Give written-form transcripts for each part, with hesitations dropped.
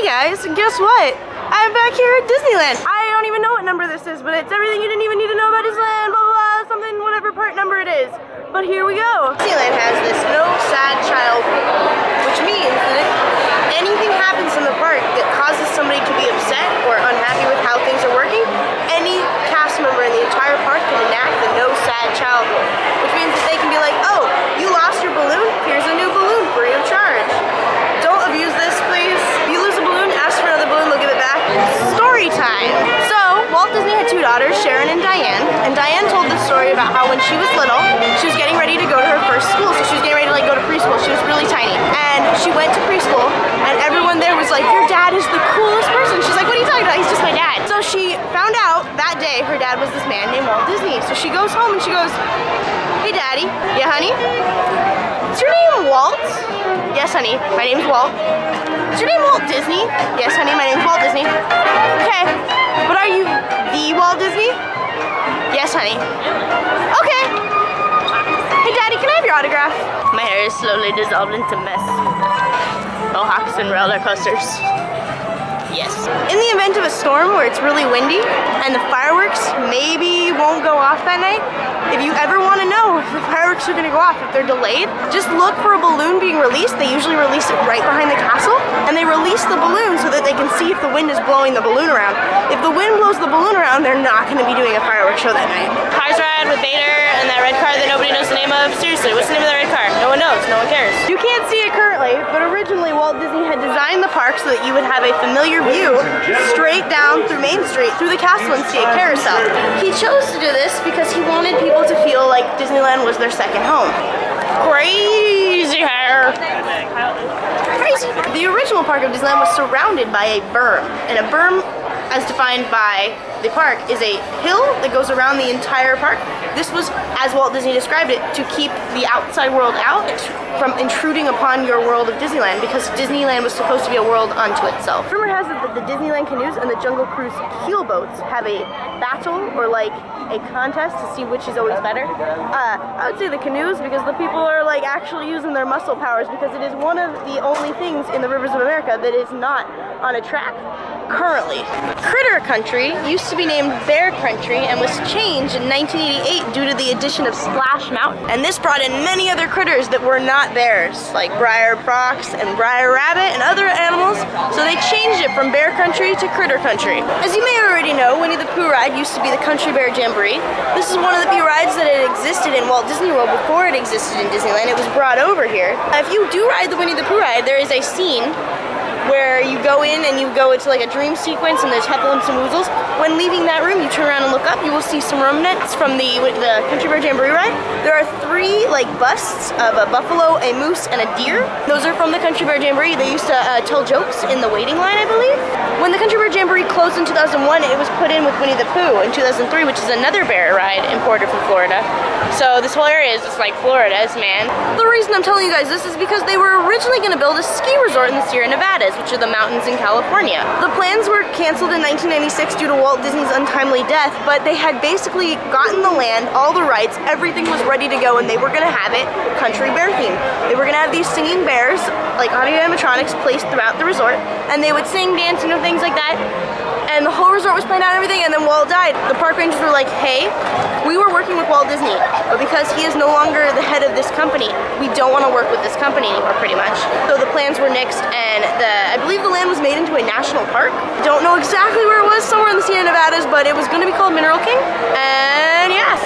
guys, and guess what? I'm back here at Disneyland. I don't even know what number this is, but it's everything you didn't even need to know about Disneyland, blah, blah, blah, something, whatever part number it is. But here we go. Disneyland has this no sad child rule, which means that if anything happens in the park that causes somebody to be upset or unhappy with how things are working, any cast member in the entire park can enact the no sad child rule, which means that they can be like, oh, you lost your balloon? Here's a new balloon free of charge. Don't abuse this, please. If you lose a balloon, ask for another balloon, they'll give it back. Story time. So, Walt Disney had two daughters, Sharon and Diane told the story about how when she was little, she was getting ready to go to her first school, so she was getting ready to like go to preschool. She was really tiny, and she went to preschool, and everyone there was like, your dad is the coolest person. She's like, what are you talking about? He's just my dad. So she found out that day her dad was this man named Walt Disney. So she goes home and she goes, hey daddy. Yeah, honey? Is your name Walt? Yes, honey. My name's Walt. Is your name Walt Disney? Yes, honey. My name's Walt Disney. Okay. But are you the Walt Disney? Yes, honey. Okay. Hey, Daddy, can I have your autograph? My hair is slowly dissolved into mess. Mohawks and roller coasters. Yes. In the event of a storm where it's really windy and the fireworks maybe won't go off that night, if you ever want to know if the fireworks are going to go off, if they're delayed, just look for a balloon being released. They usually release it right behind the castle, and they release the balloon so that they can see if the wind is blowing the balloon around. If the wind blows the balloon around, they're not going to be doing a fireworks show that night. Cars ride with Vader and that red car that nobody knows the name of. Seriously, what's the name of that red car? No one knows. No one cares. You can't see it currently, but originally Walt Disney had designed the park so that you would have a familiar view straight down through Main Street, through the castle, and see a carousel. He chose to do this because he wanted people to feel like Disneyland was their second home. Crazy hair. Crazy. The original park of Disneyland was surrounded by a berm, and a berm, as defined by the park, is a hill that goes around the entire park. This was, as Walt Disney described it, to keep the outside world out from intruding upon your world of Disneyland, because Disneyland was supposed to be a world unto itself. Rumor has it that the Disneyland canoes and the Jungle Cruise keelboats have a battle, or like a contest to see which is always better. I would say the canoes, because the people are like actually using their muscle powers, because it is one of the only things in the rivers of America that is not on a track currently. Critter Country used to be named Bear Country and was changed in 1988 due to the addition of Splash Mountain. And this brought in many other critters that were not bears, like Briar Fox and Briar Rabbit and other animals, so they changed it from Bear Country to Critter Country. As you may already know, Winnie the Pooh ride used to be the Country Bear Jamboree. This is one of the few rides that had existed in Walt Disney World before it existed in Disneyland. It was brought over here. If you do ride the Winnie the Pooh ride, there is a scene where you go in and you go into like a dream sequence, and there's Heffalumps and Woozles. When leaving that room, you turn around and look up, you will see some remnants from the Country Bear Jamboree ride. There are three like busts of a buffalo, a moose, and a deer. Those are from the Country Bear Jamboree. They used to tell jokes in the waiting line, I believe. When the Country Bear Jamboree closed in 2001, it was put in with Winnie the Pooh in 2003, which is another bear ride imported from Florida. So this whole area is just like Florida's, man. The reason I'm telling you guys this is because they were originally going to build a ski resort in the Sierra Nevadas, which are the mountains in California. The plans were canceled in 1996 due to Walt Disney's untimely death, but they had basically gotten the land, all the rights, everything was ready to go, and they were going to have it country bear themed. They were going to have these singing bears, like audio animatronics, placed throughout the resort, and they would sing, dance, and things like that. And the whole resort was planned out and everything, and then Walt died. The park rangers were like, hey, we were working with Walt Disney, but because he is no longer the head of this company, we don't want to work with this company anymore, pretty much. So the plans were nixed, and I believe the land was made into a national park. Don't know exactly where it was, somewhere in the Sierra Nevadas, but it was going to be called Mineral King, and yeah.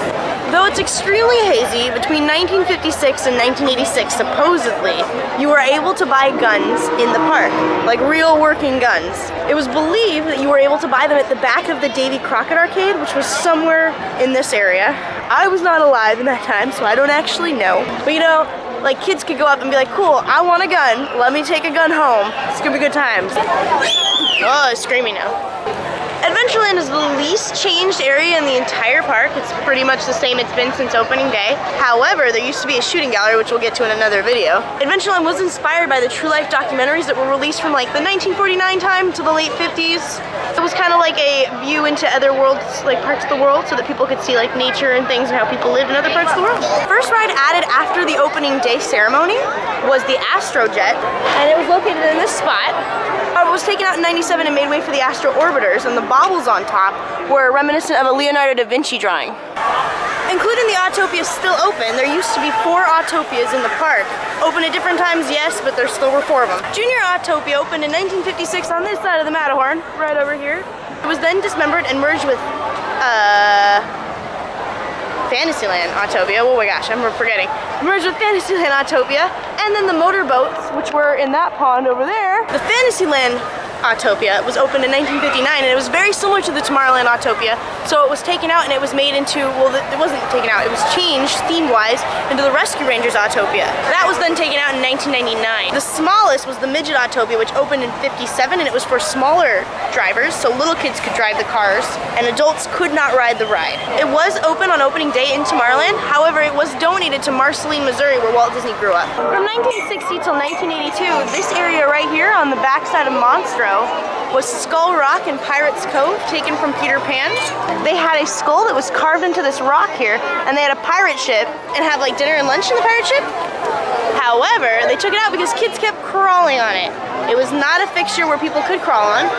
Though it's extremely hazy, between 1956 and 1986, supposedly, you were able to buy guns in the park, like real working guns. It was believed that you were able to buy them at the back of the Davy Crockett arcade, which was somewhere in this area. I was not alive in that time, so I don't actually know. But you know, like kids could go up and be like, cool, I want a gun, let me take a gun home. It's gonna be good times. Oh, it's screaming now. Adventureland is the least changed area in the entire park. It's pretty much the same it's been since opening day. However, there used to be a shooting gallery, which we'll get to in another video. Adventureland was inspired by the true life documentaries that were released from like the 1949 time to the late 50s. It was kind of like a view into other worlds, like parts of the world, so that people could see like nature and things and how people lived in other parts of the world. First ride added after the opening day ceremony was the Astrojet, and it was located in this spot. It was taken taken out in '97 and made way for the Astro Orbiters, and the baubles on top were reminiscent of a Leonardo da Vinci drawing. Including the Autopia still open, there used to be 4 Autopias in the park. Open at different times, yes, but there still were 4 of them. Junior Autopia opened in 1956 on this side of the Matterhorn, right over here. It was then dismembered and merged with Fantasyland Autopia. Oh my gosh, I'm forgetting. Merged with Fantasyland Autopia, and then the motorboats, which were in that pond over there. The Fantasyland Autopia was opened in 1959, and it was very similar to the Tomorrowland Autopia, so it was taken out and it was made into, well, it wasn't taken out, it was changed theme-wise into the Rescue Rangers Autopia. That was then taken out in 1999. The smallest was the Midget Autopia, which opened in 57, and it was for smaller drivers, so little kids could drive the cars, and adults could not ride the ride. It was open on opening day in Tomorrowland, however, it was donated to Marceline, Missouri, where Walt Disney grew up. From 1960 till 1982, this area right here on the backside of Monstro was Skull Rock and Pirate's Cove, taken from Peter Pan. They had a skull that was carved into this rock here, and they had a pirate ship and had like dinner and lunch in the pirate ship. However, they took it out because kids kept crawling on it. It was not a fixture where people could crawl on.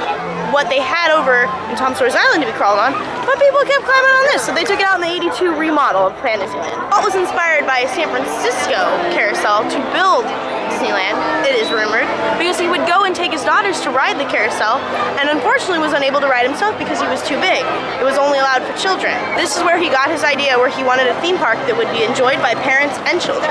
What they had over in Tom Sawyer's Island to be crawled on, but people kept climbing on this, so they took it out in the '82 remodel of Fantasyland. Walt was inspired by a San Francisco carousel to build Disneyland, it is rumored, because he would go and take his daughters to ride the carousel, and unfortunately was unable to ride himself because he was too big. It was only allowed for children. This is where he got his idea, where he wanted a theme park that would be enjoyed by parents and children,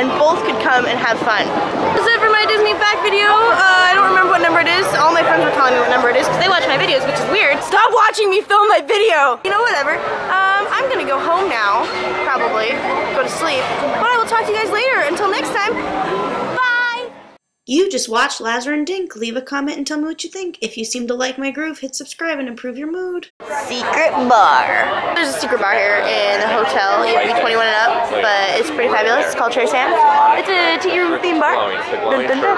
and both could come and have fun. That's it for my Disney fact video. I don't remember what number it is. All my friends were telling me what number it is because they watch my videos, which is weird. Stop watching me film my video! You know, whatever. I'm gonna go home now, probably, go to sleep, but I will talk to you guys later. Until next time, bye! You just watched Lazar and Dink. Leave a comment and tell me what you think. If you seem to like my groove, hit subscribe and improve your mood. Secret bar. There's a secret bar here in the hotel. You have to be 21 and up, but it's pretty fabulous. It's called Trace Hands. It's a tea room theme bar. Dun, dun, dun.